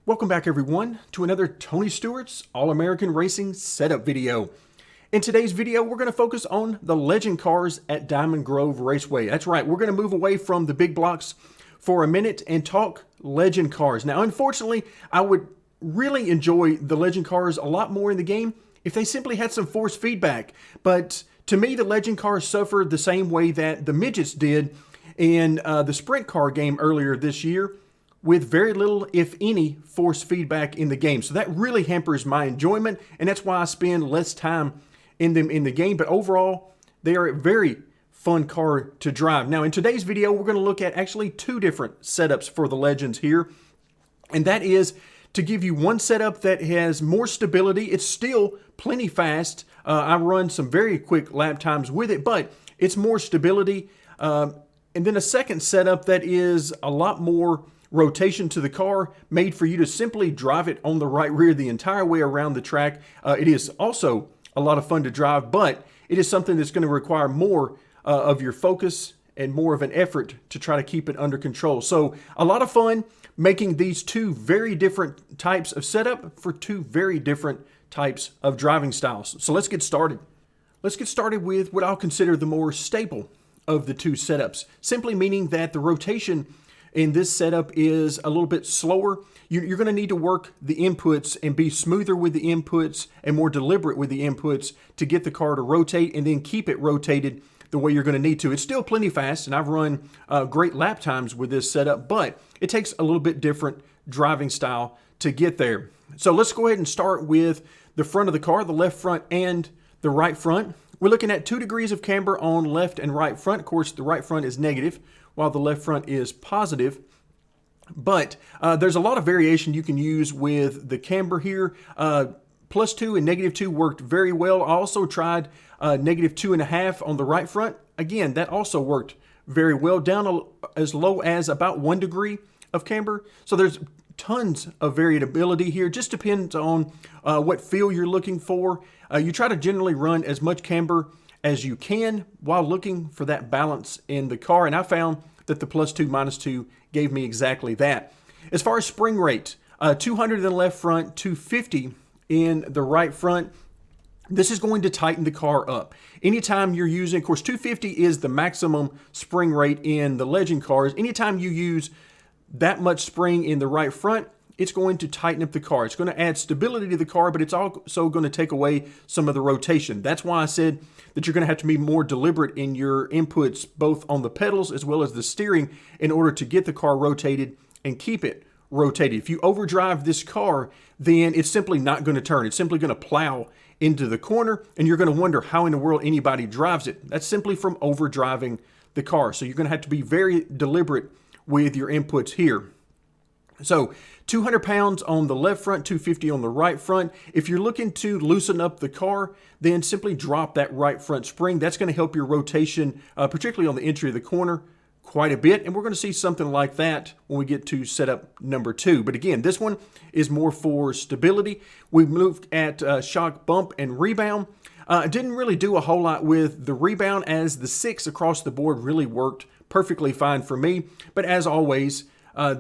Welcome back everyone to another Tony Stewart's All-American Racing setup video. In today's video, we're going to focus on the legend cars at Diamond Grove Raceway. That's right, we're going to move away from the big blocks for a minute and talk legend cars. Now, unfortunately, I would really enjoy the legend cars a lot more in the game if they simply had some force feedback. But to me, the legend cars suffered the same way that the midgets did in the sprint car game earlier this year, with very little, if any, force feedback in the game. So that really hampers my enjoyment, and that's why I spend less time in them in the game. But overall, they are a very fun car to drive. Now, in today's video, we're going to look at actually two different setups for the Legends here, and that is to give you one setup that has more stability. It's still plenty fast. I run some very quick lap times with it, but it's more stability. And then a second setup that is a lot more rotation to the car, made for you to simply drive it on the right rear the entire way around the track. It is also a lot of fun to drive, but it is something that's going to require more of your focus and more of an effort to try to keep it under control. So a lot of fun making these two very different types of setup for two very different types of driving styles. So let's get started. Let's get started with what I'll consider the more stable of the two setups, simply meaning that the rotation in this setup is a little bit slower. You're going to need to work the inputs and be smoother with the inputs and more deliberate with the inputs to get the car to rotate and then keep it rotated the way you're going to need to. It's still plenty fast, and I've run great lap times with this setup, but it takes a little bit different driving style to get there. So let's go ahead and start with the front of the car, the left front and the right front. We're looking at 2 degrees of camber on left and right front. Of course, the right front is negative, while the left front is positive. But there's a lot of variation you can use with the camber here. +2 and -2 worked very well. I also tried -2.5 on the right front. Again, that also worked very well, down as low as about 1 degree of camber. So there's tons of variability here. Just depends on what feel you're looking for. You try to generally run as much camber as you can while looking for that balance in the car, and I found that the +2, -2 gave me exactly that. As far as spring rate, 200 in the left front, 250 in the right front. This is going to tighten the car up. Anytime you're using, of course, 250 is the maximum spring rate in the Legend cars. Anytime you use that much spring in the right front, it's going to tighten up the car. It's going to add stability to the car, but it's also going to take away some of the rotation. That's why I said that you're going to have to be more deliberate in your inputs, both on the pedals as well as the steering, in order to get the car rotated and keep it rotated. If you overdrive this car, then it's simply not going to turn. It's simply going to plow into the corner, and you're going to wonder how in the world anybody drives it. That's simply from overdriving the car. So you're going to have to be very deliberate with your inputs here. So 200 pounds on the left front, 250 on the right front. If you're looking to loosen up the car, then simply drop that right front spring. That's going to help your rotation, particularly on the entry of the corner, quite a bit. And we're going to see something like that when we get to setup number 2. But again, this one is more for stability. We've moved at shock, bump, and rebound. Didn't really do a whole lot with the rebound, as the 6 across the board really worked perfectly fine for me. But as always,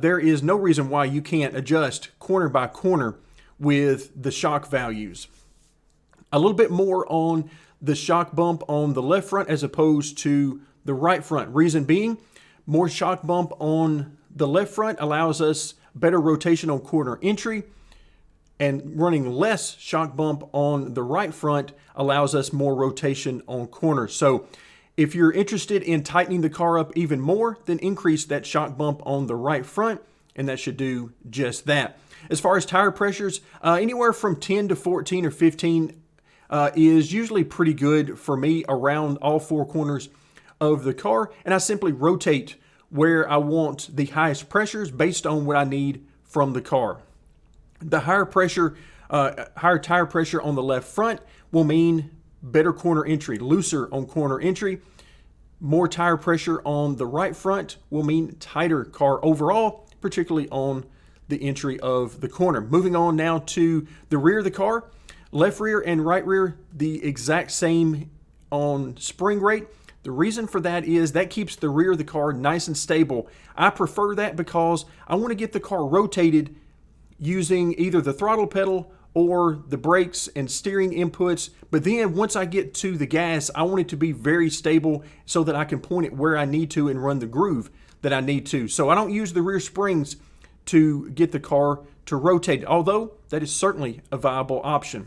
there is no reason why you can't adjust corner by corner with the shock values. A little bit more on the shock bump on the left front as opposed to the right front. Reason being, more shock bump on the left front allows us better rotation on corner entry, and running less shock bump on the right front allows us more rotation on corners. So if you're interested in tightening the car up even more, then increase that shock bump on the right front, and that should do just that. As far as tire pressures, anywhere from 10 to 14 or 15 is usually pretty good for me around all 4 corners of the car, and I simply rotate where I want the highest pressures based on what I need from the car. The higher tire pressure on the left front will mean better corner entry, looser on corner entry. More tire pressure on the right front will mean tighter car overall, particularly on the entry of the corner. Moving on now to the rear of the car. Left rear and right rear, the exact same on spring rate. The reason for that is that keeps the rear of the car nice and stable. I prefer that because I want to get the car rotated using either the throttle pedal or the brakes and steering inputs. But then once I get to the gas, I want it to be very stable so that I can point it where I need to and run the groove that I need to. So I don't use the rear springs to get the car to rotate, although that is certainly a viable option.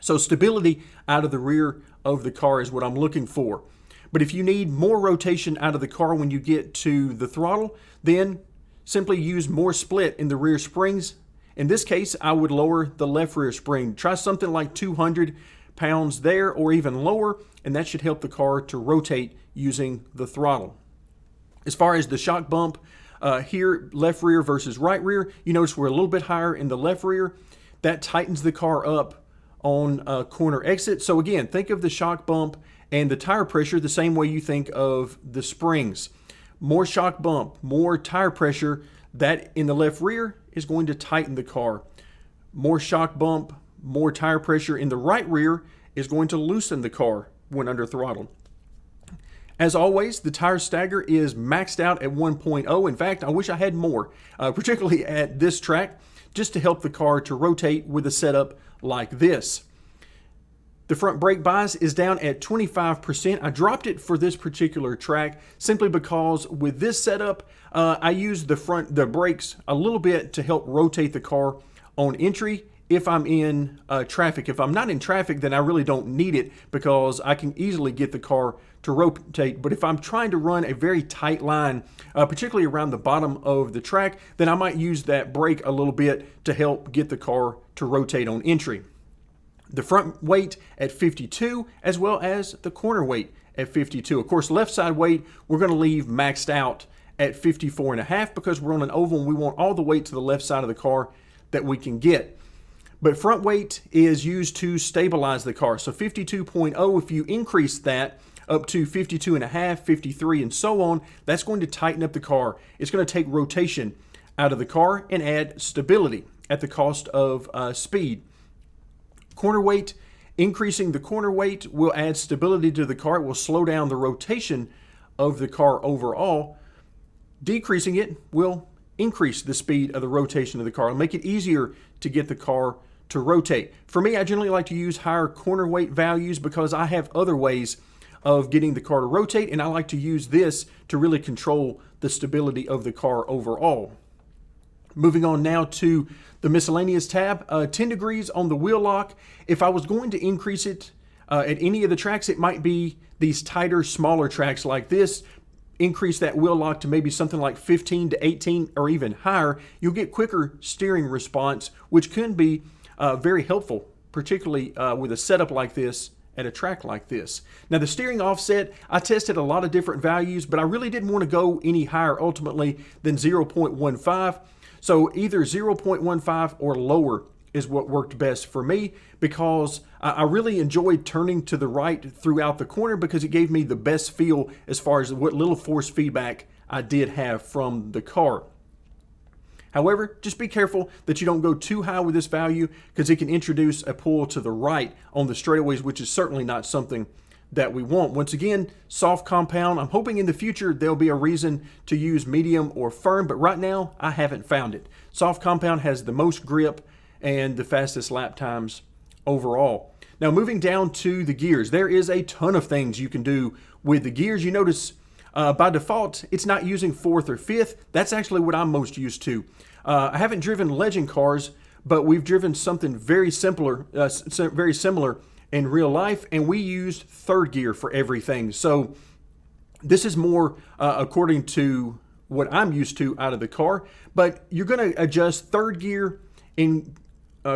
So stability out of the rear of the car is what I'm looking for. But if you need more rotation out of the car when you get to the throttle, then simply use more split in the rear springs. In this case, I would lower the left rear spring. Try something like 200 pounds there or even lower, and that should help the car to rotate using the throttle. As far as the shock bump, here, left rear versus right rear, you notice we're a little bit higher in the left rear. That tightens the car up on corner exit. So again, think of the shock bump and the tire pressure the same way you think of the springs. More shock bump, more tire pressure, that in the left rear is going to tighten the car. More shock bump, more tire pressure in the right rear is going to loosen the car when under throttle. As always, the tire stagger is maxed out at 1.0. In fact, I wish I had more, particularly at this track, just to help the car to rotate with a setup like this. The front brake bias is down at 25%. I dropped it for this particular track simply because with this setup, I use the brakes a little bit to help rotate the car on entry if I'm in traffic. If I'm not in traffic, then I really don't need it because I can easily get the car to rotate. But if I'm trying to run a very tight line, particularly around the bottom of the track, then I might use that brake a little bit to help get the car to rotate on entry. The front weight at 52, as well as the corner weight at 52. Of course, left side weight, we're going to leave maxed out at 54.5 because we're on an oval and we want all the weight to the left side of the car that we can get. But front weight is used to stabilize the car. So 52.0, if you increase that up to 52.5, 53, and so on, that's going to tighten up the car. It's going to take rotation out of the car and add stability at the cost of speed. Corner weight, increasing the corner weight will add stability to the car. It will slow down the rotation of the car overall. Decreasing it will increase the speed of the rotation of the car. It'll make it easier to get the car to rotate. For me, I generally like to use higher corner weight values because I have other ways of getting the car to rotate, and I like to use this to really control the stability of the car overall. Moving on now to the miscellaneous tab, 10 degrees on the wheel lock. If I was going to increase it at any of the tracks, it might be these tighter, smaller tracks like this. Increase that wheel lock to maybe something like 15 to 18 or even higher. You'll get quicker steering response, which can be very helpful, particularly with a setup like this at a track like this. Now the steering offset, I tested a lot of different values, but I really didn't want to go any higher ultimately than 0.15. So either 0.15 or lower is what worked best for me because I really enjoyed turning to the right throughout the corner because it gave me the best feel as far as what little force feedback I did have from the car. However, just be careful that you don't go too high with this value because it can introduce a pull to the right on the straightaways, which is certainly not something that we want. Once again, soft compound. I'm hoping in the future there'll be a reason to use medium or firm, but right now I haven't found it. Soft compound has the most grip and the fastest lap times overall. Now moving down to the gears, there is a ton of things you can do with the gears. You notice by default, it's not using fourth or fifth. That's actually what I'm most used to. I haven't driven legend cars, but we've driven something very similar in real life, and we used third gear for everything. So this is more according to what I'm used to out of the car, but you're going to adjust third gear in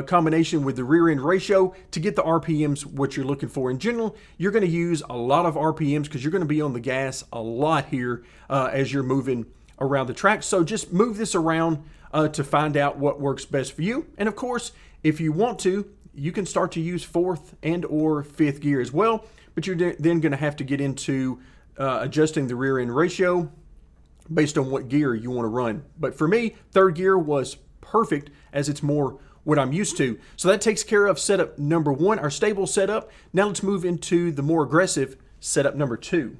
combination with the rear end ratio to get the RPMs what you're looking for. In general, you're going to use a lot of RPMs because you're going to be on the gas a lot here as you're moving around the track. So just move this around to find out what works best for you. And of course, if you want to, you can start to use fourth and or fifth gear as well, but you're then going to have to get into adjusting the rear end ratio based on what gear you want to run. But for me, third gear was perfect as it's more what I'm used to. So that takes care of setup number one, our stable setup. Now let's move into the more aggressive setup number two.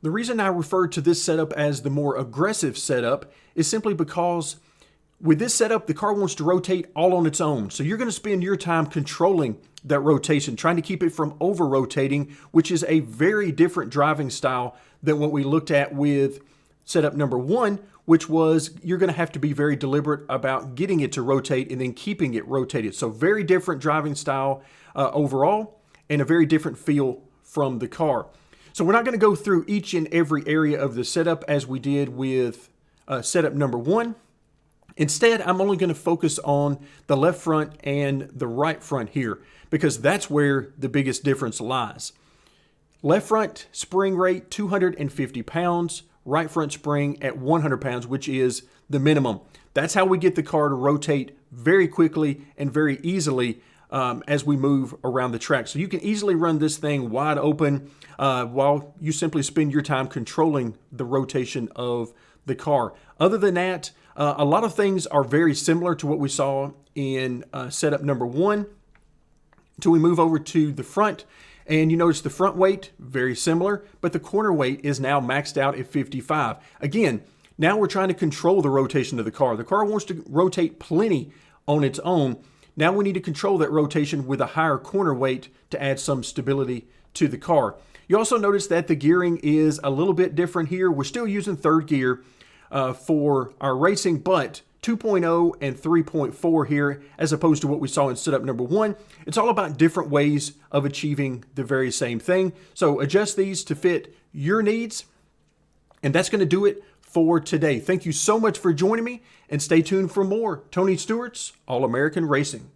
The reason I refer to this setup as the more aggressive setup is simply because With this setup, the car wants to rotate all on its own. So you're going to spend your time controlling that rotation, trying to keep it from over-rotating, which is a very different driving style than what we looked at with setup number 1, which was you're going to have to be very deliberate about getting it to rotate and then keeping it rotated. So very different driving style overall, and a very different feel from the car. So we're not going to go through each and every area of the setup as we did with setup number 1. Instead, I'm only going to focus on the left front and the right front here, because that's where the biggest difference lies. Left front spring rate, 250 pounds. Right front spring at 100 pounds, which is the minimum. That's how we get the car to rotate very quickly and very easily as we move around the track. So you can easily run this thing wide open while you simply spend your time controlling the rotation of the car. Other than that, a lot of things are very similar to what we saw in setup number 1 until we move over to the front. And you notice the front weight, very similar, but the corner weight is now maxed out at 55. Again, now we're trying to control the rotation of the car. The car wants to rotate plenty on its own. Now we need to control that rotation with a higher corner weight to add some stability to the car. You also notice that the gearing is a little bit different here. We're still using 3rd gear for our racing, but 2.0 and 3.4 here, as opposed to what we saw in setup number 1. It's all about different ways of achieving the very same thing. So adjust these to fit your needs. And that's going to do it for today. Thank you so much for joining me, and stay tuned for more Tony Stewart's All-American Racing.